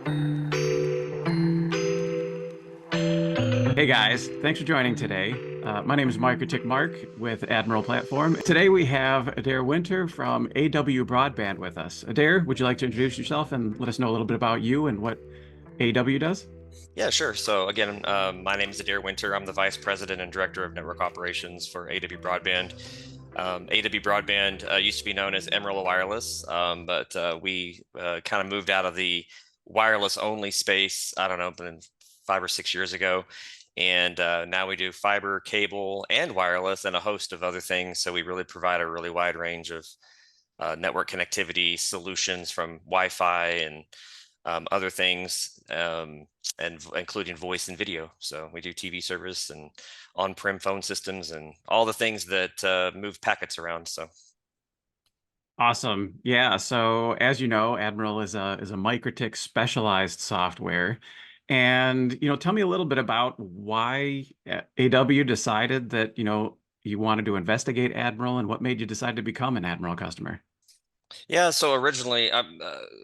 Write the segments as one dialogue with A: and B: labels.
A: Hey guys, thanks for joining today. My name is MikroTik Marc with Admiral Platform. Today we have Adair Winter from AWBroadband with us. Adair, would you like to introduce yourself and let us know a little bit about you and what AW does?
B: Yeah, sure. So again, my name is Adair Winter. I'm the Vice President and Director of Network Operations for AWBroadband. AWBroadband used to be known as Emerald Wireless, but we kind of moved out of the wireless only space, I don't know, been 5 or 6 years ago. And now we do fiber, cable, and wireless, and a host of other things. So we really provide a really wide range of network connectivity solutions from Wi-Fi and other things, and including voice and video. So we do TV service and on-prem phone systems and all the things that move packets around. So
A: Awesome. Yeah, so as you know, Admiral is a MikroTik specialized software. And tell me a little bit about why AW decided that, you wanted to investigate Admiral and what made you decide to become an Admiral customer.
B: yeah, so originally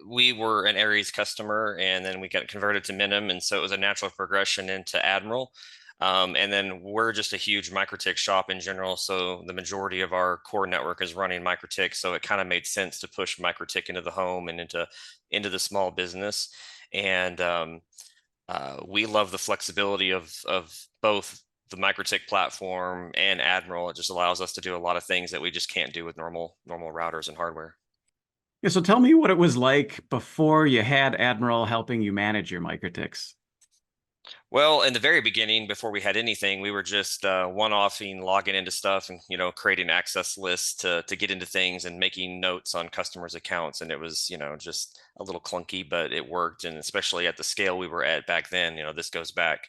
B: we were an Aries customer, and then we got converted to Minim, and so it was a natural progression into Admiral. And then we're just a huge MikroTik shop in general, so the majority of our core network is running MikroTik, so it kind of made sense to push MikroTik into the home and into the small business. And we love the flexibility of both the MikroTik platform and Admiral. It just allows us to do a lot of things that we just can't do with normal routers and hardware.
A: Yeah, so tell me what it was like before you had Admiral helping you manage your MikroTiks.
B: Well, in the very beginning, before we had anything, we were just one-offing, logging into stuff, and creating access lists to get into things and making notes on customers' accounts. And it was just a little clunky, but it worked. And especially at the scale we were at back then, this goes back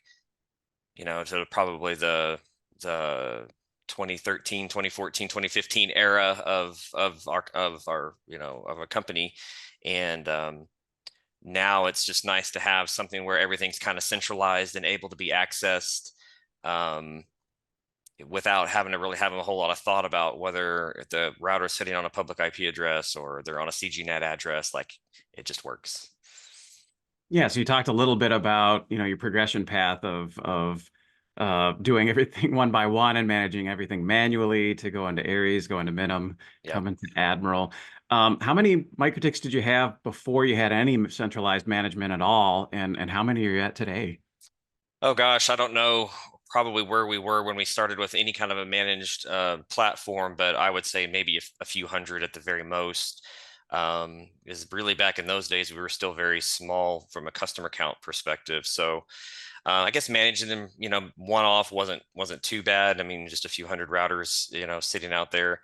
B: to probably the 2013, 2014, 2015 era of our company. And now it's just nice to have something where everything's kind of centralized and able to be accessed, um, without having to really have a whole lot of thought about whether the router is sitting on a public IP address or they're on a CGNet address. Like, it just works.
A: Yeah, so you talked a little bit about, your progression path of doing everything one by one and managing everything manually to go into Aries, go into Minim,
B: Yeah.
A: come into Admiral. How many MikroTiks did you have before you had any centralized management at all, and how many are you at today?
B: Oh gosh, I don't know probably where we were when we started with any kind of a managed platform, but I would say maybe a few hundred at the very most. Is really back in those days, we were still very small from a customer count perspective. So I guess managing them, one off wasn't too bad. I mean, just a few hundred routers, sitting out there.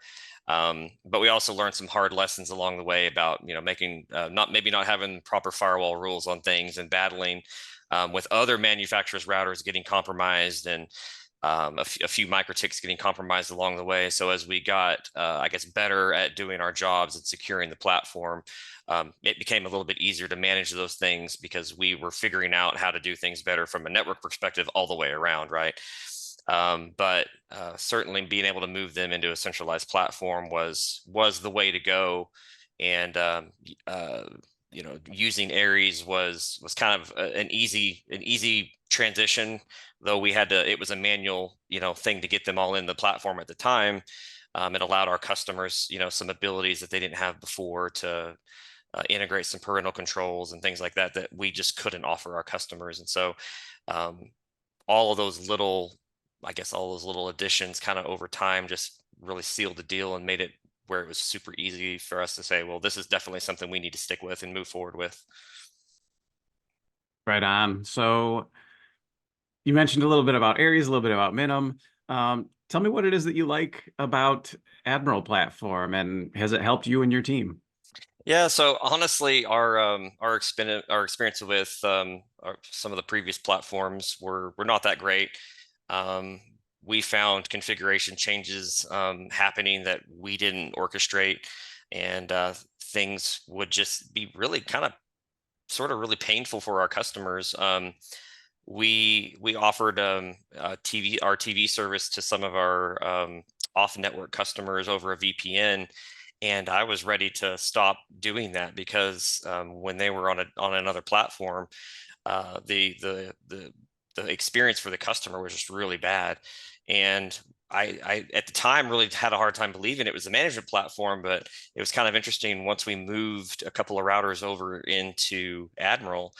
B: But we also learned some hard lessons along the way about, making not having proper firewall rules on things and battling with other manufacturers' routers getting compromised, and a few MikroTiks getting compromised along the way. So as we got, I guess, better at doing our jobs and securing the platform, it became a little bit easier to manage those things because we were figuring out how to do things better from a network perspective all the way around, right? But certainly being able to move them into a centralized platform was the way to go. And using Aries was kind of an easy transition, though it was a manual thing to get them all in the platform at the time. It allowed our customers some abilities that they didn't have before to integrate some parental controls and things like that we just couldn't offer our customers. And so um, all of those little I guess all those little additions kind of over time just really sealed the deal and made it where it was super easy for us to say, well, this is definitely something we need to stick with and move forward with.
A: Right on. So you mentioned a little bit about Aries, a little bit about Minim. Tell me what it is that you like about Admiral Platform, and has it helped you and your team?
B: Yeah, so honestly, our experience with some of the previous platforms were not that great. Um, we found configuration changes happening that we didn't orchestrate, and things would just be really kind of sort of really painful for our customers. We offered our TV service to some of our off-network customers over a VPN, And I was ready to stop doing that because when they were on another platform, uh, the the the the experience for the customer was just really bad. And I at the time really had a hard time believing it was a management platform, but it was kind of interesting once we moved a couple of routers over into Admiral,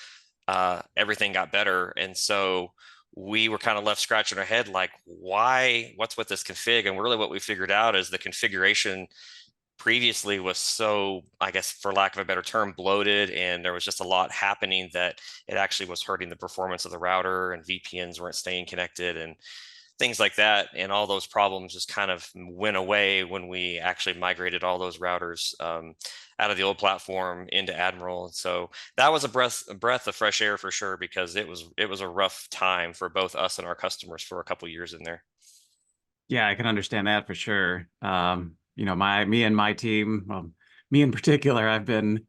B: everything got better. And so we were kind of left scratching our head like, why, what's with this config? And really what we figured out is the configuration previously was so, I guess, for lack of a better term, bloated, and there was just a lot happening that it actually was hurting the performance of the router, and VPNs weren't staying connected and things like that. And all those problems just kind of went away when we actually migrated all those routers out of the old platform into Admiral. So that was a breath of fresh air for sure, because it was a rough time for both us and our customers for a couple years in there.
A: Yeah, I can understand that for sure. Me and my team, well, me in particular, I've been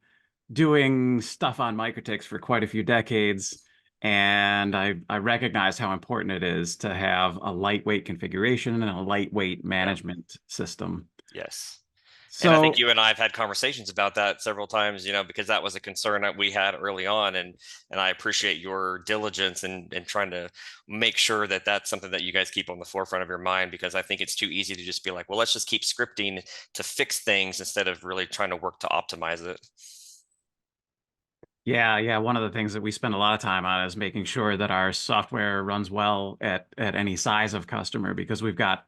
A: doing stuff on MikroTiks for quite a few decades, and I recognize how important it is to have a lightweight configuration and a lightweight
B: Yeah.
A: management system.
B: Yes. And I think
A: So,
B: you and I have had conversations about that several times, because that was a concern that we had early on, and I appreciate your diligence and trying to make sure that that's something that you guys keep on the forefront of your mind, because I think it's too easy to just be like, well, let's just keep scripting to fix things instead of really trying to work to optimize it.
A: yeah, one of the things that we spend a lot of time on is making sure that our software runs well at any size of customer, because we've got,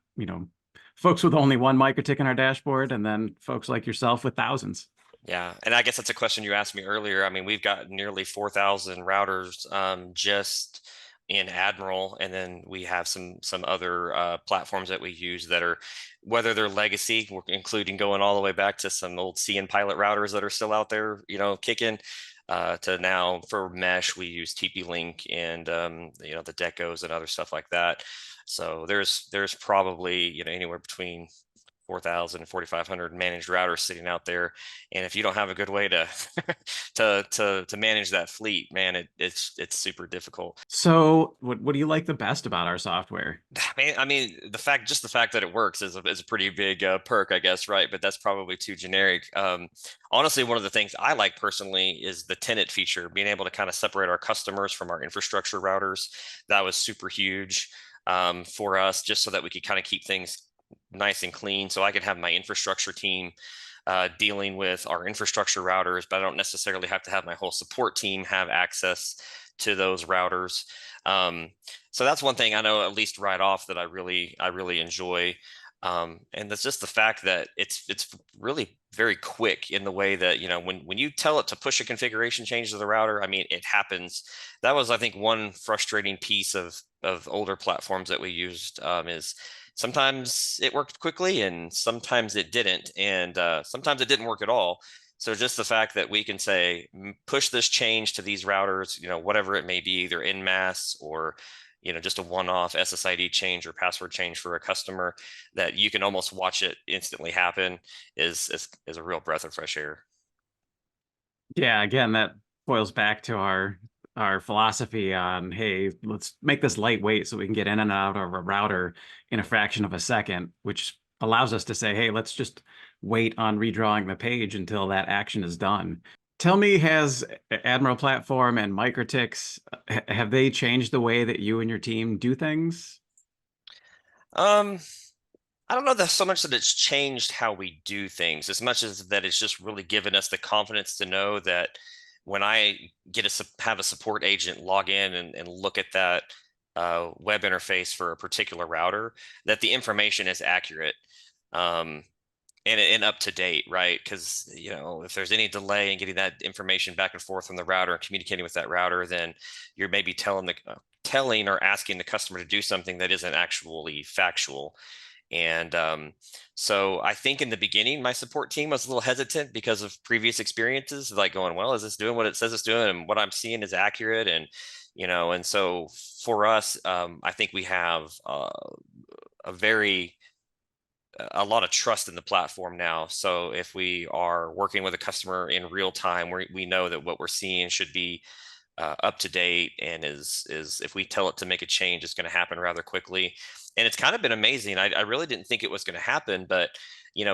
A: folks with only one MikroTik in our dashboard, and then folks like yourself with thousands.
B: Yeah, and I guess that's a question you asked me earlier. I mean, we've got nearly 4,000 routers just in Admiral, and then we have some other platforms that we use that are, whether they're legacy, including going all the way back to some old CN Pilot routers that are still out there, kicking. To now for mesh, we use TP-Link and the Decos and other stuff like that. So there's probably anywhere between 4,000 and 4,500 managed routers sitting out there. And if you don't have a good way to to manage that fleet, man, it's super difficult.
A: So, what do you like the best about our software?
B: I mean, just the fact that it works is a pretty big perk, I guess, right? But that's probably too generic. Honestly, one of the things I like personally is the tenant feature, being able to kind of separate our customers from our infrastructure routers. That was super huge for us, just so that we could kind of keep things nice and clean. So I could have my infrastructure team dealing with our infrastructure routers, but I don't necessarily have to have my whole support team have access to those routers. Um, so that's one thing I know, at least right off, that I really enjoy. And that's just the fact that it's really very quick in the way that when you tell it to push a configuration change to the router, I mean it happens. That was, I think, one frustrating piece of older platforms that we used, is sometimes it worked quickly and sometimes it didn't, and sometimes it didn't work at all. So just the fact that we can say, push this change to these routers, whatever it may be, either in mass or, just a one-off SSID change or password change for a customer, that you can almost watch it instantly happen, is a real breath of fresh air.
A: Yeah, again, that boils back to our philosophy on, hey, let's make this lightweight so we can get in and out of a router in a fraction of a second, which allows us to say, hey, let's just wait on redrawing the page until that action is done. Tell me, has Admiral Platform and MikroTiks, have they changed the way that you and your team do things?
B: Um, I don't know that so much that it's changed how we do things, as much as that it's just really given us the confidence to know that when I have a support agent log in and look at that web interface for a particular router, that the information is accurate. Um, and up to date, right? Because if there's any delay in getting that information back and forth from the router and communicating with that router, then you're maybe telling or asking the customer to do something that isn't actually factual. And so I think in the beginning, my support team was a little hesitant because of previous experiences, like going, well, is this doing what it says it's doing, and what I'm seeing is accurate? And so for us, I think we have a very a lot of trust in the platform now. So if we are working with a customer in real time, we know that what we're seeing should be up to date, and is if we tell it to make a change, it's going to happen rather quickly. And it's kind of been amazing. I really didn't think it was going to happen, but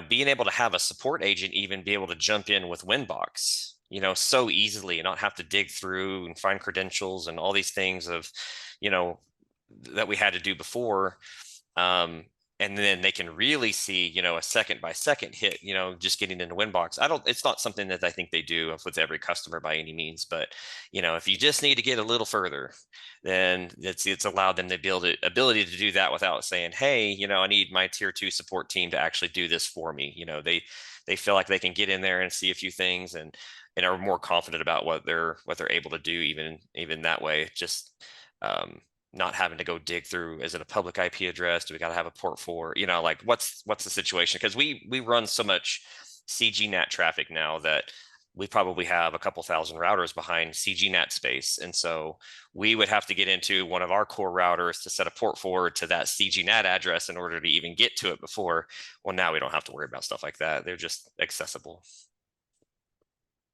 B: being able to have a support agent even be able to jump in with Winbox, so easily and not have to dig through and find credentials and all these things of, you know, that we had to do before. Um, and then they can really see, a second by second hit, just getting into Winbox. It's not something that I think they do with every customer by any means, but, if you just need to get a little further, then it's allowed them to build it ability to do that without saying, hey, I need my tier 2 support team to actually do this for me. They feel like they can get in there and see a few things and are more confident about what they're able to do, even that way. Just, not having to go dig through, is it a public IP address, do we got to have a port for, like what's the situation, because we run so much CGNAT traffic now that we probably have a couple thousand routers behind CGNAT space, and so we would have to get into one of our core routers to set a port forward to that CGNAT address in order to even get to it before. Well, now we don't have to worry about stuff like that. They're just accessible.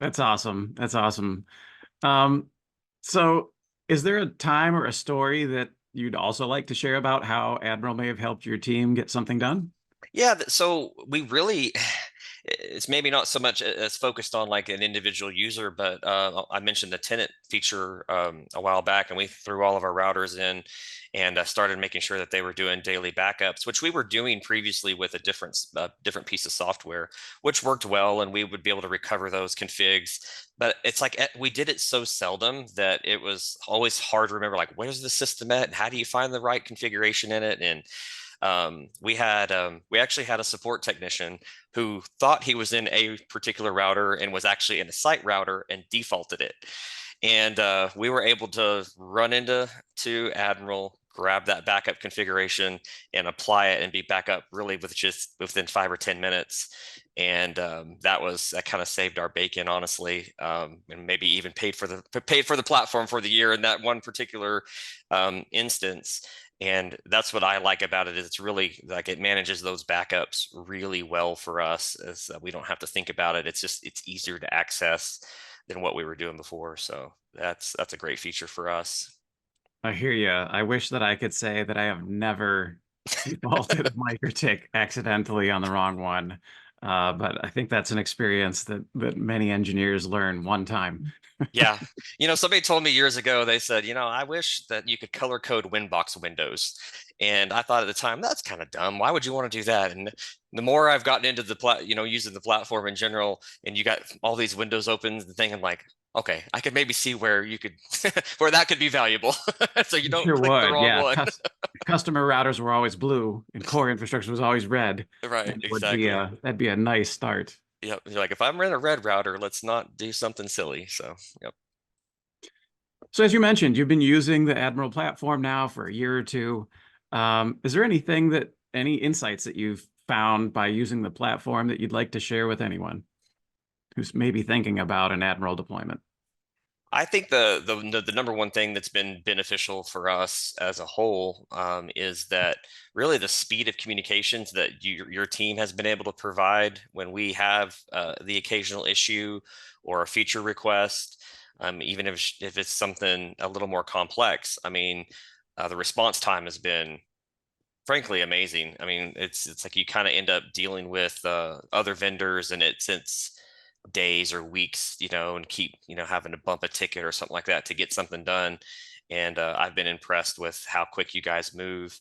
A: That's awesome. That's awesome. Um, so is there a time or a story that you'd also like to share about how Admiral may have helped your team get something done?
B: Yeah, so we really, it's maybe not so much as focused on like an individual user, but I mentioned the tenant feature a while back, and we threw all of our routers in and started making sure that they were doing daily backups, which we were doing previously with a different piece of software, which worked well, and we would be able to recover those configs. But it's like we did it so seldom that it was always hard to remember, like, where's the system at and how do you find the right configuration in it? And we actually had a support technician who thought he was in a particular router and was actually in a site router and defaulted it. And we were able to run into Admiral, grab that backup configuration and apply it and be back up really with just within 5 or 10 minutes. And that kind of saved our bacon, honestly, and maybe even paid for the platform for the year in that one particular instance. And that's what I like about it, is it's really like it manages those backups really well for us, as we don't have to think about it. It's easier to access than what we were doing before. So that's a great feature for us.
A: I hear you. I wish that I could say that I have never defaulted MikroTik accidentally on the wrong one. But I think that's an experience that many engineers learn one time.
B: Yeah. Somebody told me years ago, they said, I wish that you could color code Winbox windows. And I thought at the time, that's kind of dumb. Why would you want to do that? And the more I've gotten into using the platform in general, and you got all these windows open, the thing, I'm like, okay, I could maybe see where you could, where that could be valuable. So you don't
A: Sure
B: click the
A: would.
B: wrong
A: Yeah.
B: one.
A: Customer routers were always blue and core infrastructure was always red.
B: Right.
A: And it would be
B: Exactly.
A: that'd be a nice start.
B: Yep. You're like, if I'm in a red router, let's not do something silly. So, yep.
A: So as you mentioned, you've been using the Admiral platform now for a year or two. Is there any insights that you've found by using the platform that you'd like to share with anyone who's maybe thinking about an Admiral deployment?
B: I think the number one thing that's been beneficial for us as a whole, is that really the speed of communications that your team has been able to provide when we have the occasional issue or a feature request, even if it's something a little more complex. I mean, the response time has been frankly amazing. I mean, it's like you kind of end up dealing with other vendors, and it's days or weeks, and keep, having to bump a ticket or something like that to get something done. And I've been impressed with how quick you guys move,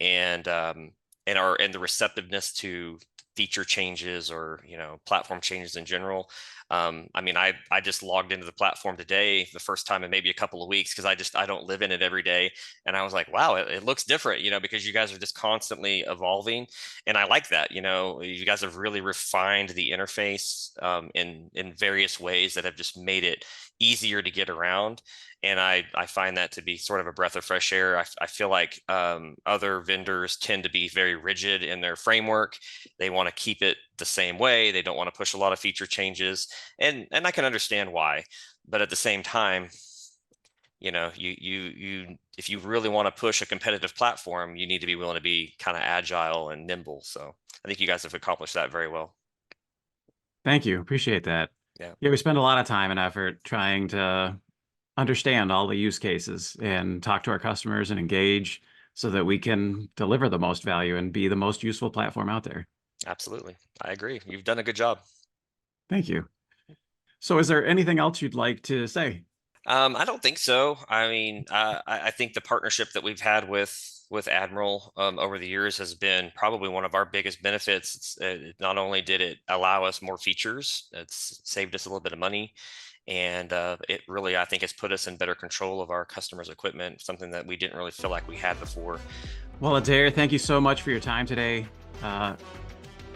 B: and the receptiveness to feature changes, or platform changes in general. I mean, I just logged into the platform today, the first time in maybe a couple of weeks, because I don't live in it every day, and I was like, wow, it looks different, because you guys are just constantly evolving, and I like that. You guys have really refined the interface in various ways that have just made it easier to get around. And I find that to be sort of a breath of fresh air. I feel like other vendors tend to be very rigid in their framework. They want to keep it the same way. They don't want to push a lot of feature changes, and I can understand why. But at the same time, you if you really want to push a competitive platform, you need to be willing to be kind of agile and nimble. So I think you guys have accomplished that very well.
A: Thank you. Appreciate that.
B: Yeah.
A: Yeah, we spend a lot of time and effort trying to understand all the use cases and talk to our customers and engage so that we can deliver the most value and be the most useful platform out there.
B: Absolutely. I agree. You've done a good job.
A: Thank you. So is there anything else you'd like to say?
B: I don't think so. I mean, I think the partnership that we've had with Admiral over the years has been probably one of our biggest benefits. Not only did it allow us more features, it's saved us a little bit of money, and it really, I think, has put us in better control of our customers' equipment, something that we didn't really feel like we had before.
A: Well, Adair, thank you so much for your time today. Uh,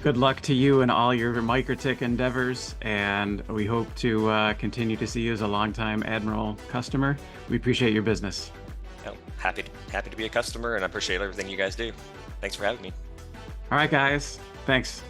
A: Good luck to you and all your MikroTik endeavors, and we hope to continue to see you as a longtime Admiral customer. We appreciate your business.
B: Happy to be a customer, and I appreciate everything you guys do. Thanks for having me.
A: All right, guys. Thanks.